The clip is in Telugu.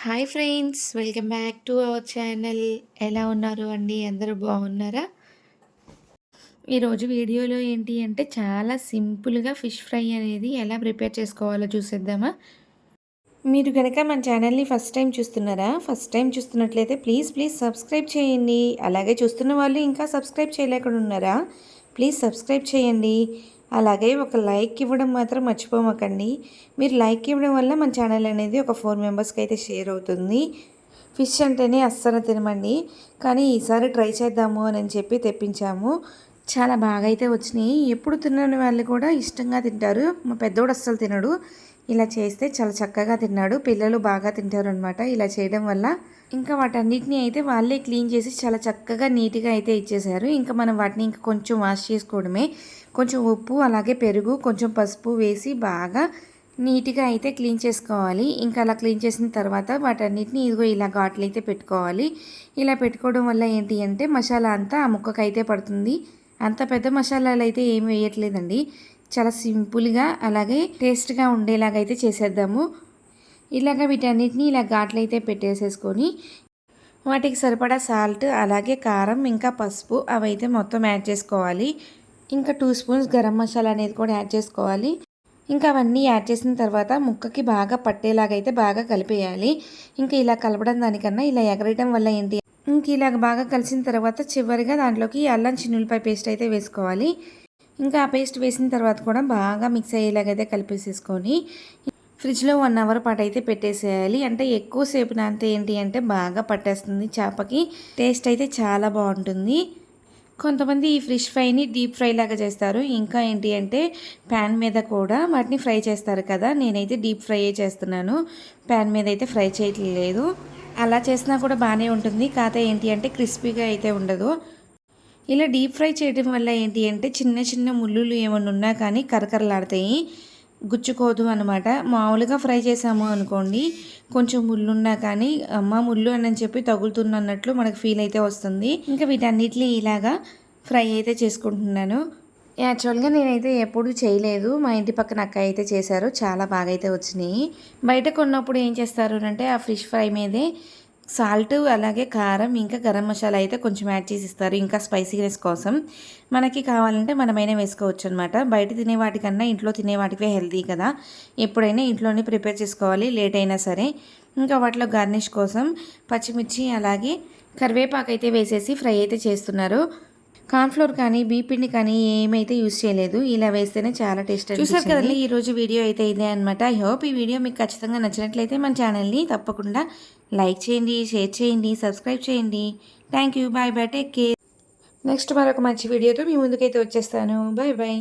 Hi friends, welcome back to our channel. ఎలా ఉన్నారు అండి? అందరూ బాగున్నారా? ఈరోజు వీడియోలో ఏంటి అంటే చాలా సింపుల్గా ఫిష్ ఫ్రై అనేది ఎలా ప్రిపేర్ చేసుకోవాలో చూసేద్దామా? మీరు కనుక మన ఛానల్ని ఫస్ట్ టైం చూస్తున్నారా? ఫస్ట్ టైం చూస్తున్నట్లయితే ప్లీజ్ సబ్స్క్రైబ్ చేయండి. అలాగే చూస్తున్న వాళ్ళు ఇంకా సబ్స్క్రైబ్ చేయలేకుండా ఉన్నారా? ప్లీజ్ సబ్స్క్రైబ్ చేయండి. అలాగే ఒక లైక్ ఇవ్వడం మాత్రం మర్చిపోమకండి. మీరు లైక్ ఇవ్వడం వల్ల మన ఛానల్ అనేది ఒక 4 మెంబర్స్కి అయితే షేర్ అవుతుంది. ఫిష్ అంటేనే అస్సలు తినమండి, కానీ ఈసారి ట్రై చేద్దాము అని చెప్పి తెప్పించాము. చాలా బాగా అయితే వచ్చినాయి. ఎప్పుడు తినని వాళ్ళు కూడా ఇష్టంగా తింటారు. మా పెద్దోడు అస్సలు తినడు. ఇలా చేస్తే చాలా చక్కగా తిన్నాడు. పిల్లలు బాగా తింటారు అనమాట ఇలా చేయడం వల్ల. ఇంకా వాటన్నిటిని అయితే వాళ్ళే క్లీన్ చేసి చాలా చక్కగా నీట్గా అయితే ఇచ్చేసారు. ఇంకా మనం వాటిని ఇంకా కొంచెం వాష్ చేసుకోవడమే. కొంచెం ఉప్పు, అలాగే పెరుగు, కొంచెం పసుపు వేసి బాగా నీట్గా అయితే క్లీన్ చేసుకోవాలి. ఇంకా అలా క్లీన్ చేసిన తర్వాత వాటన్నిటిని ఇదిగో ఇలా ఘాట్లు అయితే పెట్టుకోవాలి. ఇలా పెట్టుకోవడం వల్ల ఏంటి అంటే మసాలా అంతా ఆ ముక్కకైతే పడుతుంది. అంత పెద్ద మసాలాలు అయితే ఏమి వేయట్లేదండి. చాలా సింపుల్గా అలాగే టేస్ట్గా ఉండేలాగైతే చేసేద్దాము. ఇలాగ వీటన్నిటిని ఇలా ఘాట్లు అయితే పెట్టేసేసుకొని వాటికి సరిపడా సాల్ట్, అలాగే కారం, ఇంకా పసుపు అవైతే మొత్తం యాడ్ చేసుకోవాలి. ఇంకా 2 స్పూన్స్ గరం మసాలా అనేది కూడా యాడ్ చేసుకోవాలి. ఇంకా అవన్నీ యాడ్ చేసిన తర్వాత ముక్కకి బాగా పట్టేలాగైతే బాగా కలిపేయాలి. ఇంకా ఇలా కలపడం దానికన్నా ఇలా ఎగరేయడం వల్ల ఏంటి, ఇంక ఇలాగ బాగా కలిసిన తర్వాత చివరిగా దాంట్లోకి అల్లం చిన్నులపై పేస్ట్ అయితే వేసుకోవాలి. ఇంకా ఆ పేస్ట్ వేసిన తర్వాత కూడా బాగా మిక్స్ అయ్యేలాగైతే కలిపేసేసుకొని ఫ్రిడ్జ్లో 1 అవర్ పాటు అయితే పెట్టేసేయాలి. అంటే ఎక్కువసేపు నానితే ఏంటి అంటే బాగా పట్టేస్తుంది చేపకి. టేస్ట్ అయితే చాలా బాగుంటుంది. కొంతమంది ఈ ఫిష్ ఫ్రైని డీప్ ఫ్రై లాగా చేస్తారు. ఇంకా ఏంటి అంటే ప్యాన్ మీద కూడా వాటిని ఫ్రై చేస్తారు కదా. నేనైతే డీప్ ఫ్రై చేస్తున్నాను, ప్యాన్ మీద అయితే ఫ్రై చేయట్లేదు. అలా చేసినా కూడా బాగానే ఉంటుంది, కాకపోతే ఏంటి అంటే క్రిస్పీగా అయితే ఉండదు. ఇలా డీప్ ఫ్రై చేయడం వల్ల ఏంటి అంటే చిన్న చిన్న ముళ్ళులు ఏమైనా ఉన్నా కానీ కరకరలాడతాయి, గుచ్చుకోదు అనమాట. మామూలుగా ఫ్రై చేసాము అనుకోండి, కొంచెం ముళ్ళున్నా కానీ అమ్మ ముళ్ళు అని చెప్పి తగులుతున్నట్లు మనకు ఫీల్ అయితే వస్తుంది. ఇంకా వీటన్నిటిని ఇలాగా ఫ్రై అయితే చేసుకుంటున్నాను. యాక్చువల్గా నేనైతే ఎప్పుడు చేయలేదు. మా ఇంటి పక్కన అక్క అయితే చేశారు, చాలా బాగా అయితే వచ్చినాయి. బయట కొన్నప్పుడు ఏం చేస్తారు అంటే ఆ ఫిష్ ఫ్రై మీదే సాల్ట్, అలాగే కారం, ఇంకా గరం మసాలా అయితే కొంచెం యాడ్ చేసి ఇస్తారు, ఇంకా స్పైసీనెస్ కోసం. మనకి కావాలంటే మనమైనా వేసుకోవచ్చు అనమాట. బయట తినే వాటికన్నా ఇంట్లో తినే వాటికే హెల్తీ కదా. ఎప్పుడైనా ఇంట్లోనే ప్రిపేర్ చేసుకోవాలి, లేట్ అయినా సరే. ఇంకా వాటిలో గార్నిష్ కోసం పచ్చిమిర్చి, అలాగే కరివేపాకు అయితే వేసేసి ఫ్రై అయితే చేస్తున్నారు. కార్న్‌ఫ్లోర్ కానీ బీపిండి కానీ ఏమైతే యూజ్ చేయలేదు. ఇలా వేస్తేనే చాలా టేస్ట్ అనిపించింది. చూసారు కదండి, ఈరోజు వీడియో అయితే ఇదే అనమాట. ఐ హోప్ ఈ వీడియో మీకు ఖచ్చితంగా నచ్చినట్లయితే మన ఛానల్ని తప్పకుండా లైక్ చేయండి, షేర్ చేయండి, సబ్స్క్రైబ్ చేయండి. Thank you. Bye bye, take care. Next మరొక మంచి వీడియోతో మీ ముందుకైతే వచ్చేస్తాను. Bye bye.